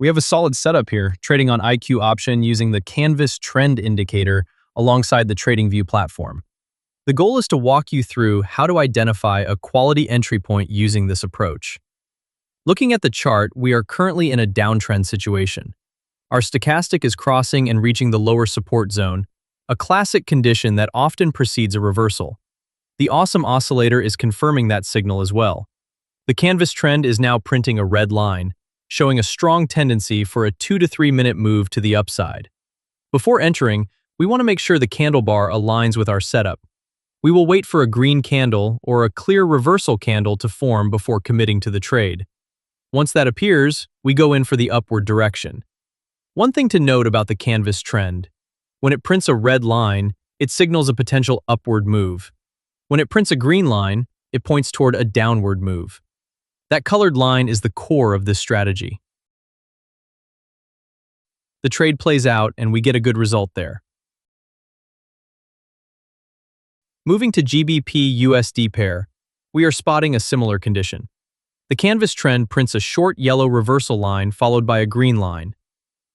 We have a solid setup here, trading on IQ option using the Canvas trend indicator alongside the TradingView platform. The goal is to walk you through how to identify a quality entry point using this approach. Looking at the chart, we are currently in a downtrend situation. Our stochastic is crossing and reaching the lower support zone, a classic condition that often precedes a reversal. The Awesome Oscillator is confirming that signal as well. The Canvas trend is now printing a red line, showing a strong tendency for a 2 to 3 minute move to the upside. Before entering, we want to make sure the candle bar aligns with our setup. We will wait for a green candle or a clear reversal candle to form before committing to the trade. Once that appears, we go in for the upward direction. One thing to note about the Canvas trend: when it prints a red line, it signals a potential upward move. When it prints a green line, it points toward a downward move. That colored line is the core of this strategy. The trade plays out and we get a good result there. Moving to GBP-USD pair, we are spotting a similar condition. The Canvas trend prints a short yellow reversal line followed by a green line.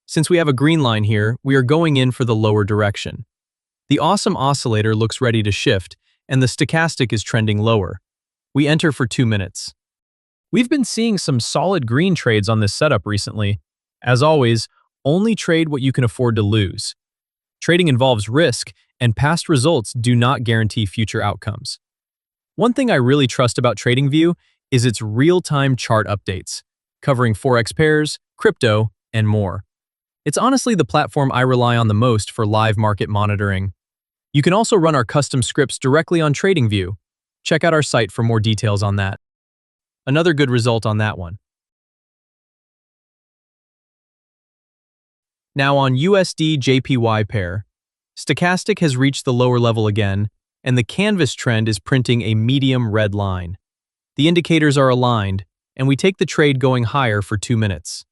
Since we have a green line here, we are going in for the lower direction. The Awesome Oscillator looks ready to shift, and the stochastic is trending lower. We enter for 2 minutes. We've been seeing some solid green trades on this setup recently. As always, only trade what you can afford to lose. Trading involves risk, and past results do not guarantee future outcomes. One thing I really trust about TradingView is its real-time chart updates, covering Forex pairs, crypto, and more. It's honestly the platform I rely on the most for live market monitoring. You can also run our custom scripts directly on TradingView. Check out our site for more details on that. Another good result on that one. Now on USD-JPY pair, stochastic has reached the lower level again, and the Canvas trend is printing a medium red line. The indicators are aligned, and we take the trade going higher for 2 minutes.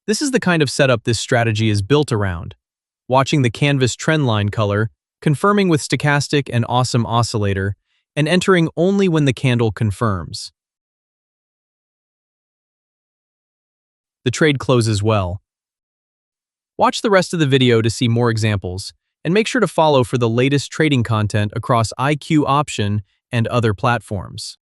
This is the kind of setup this strategy is built around. Watching the Canvas trend line color, confirming with stochastic and Awesome Oscillator, and entering only when the candle confirms. The trade closes well. Watch the rest of the video to see more examples, and make sure to follow for the latest trading content across IQ option and other platforms.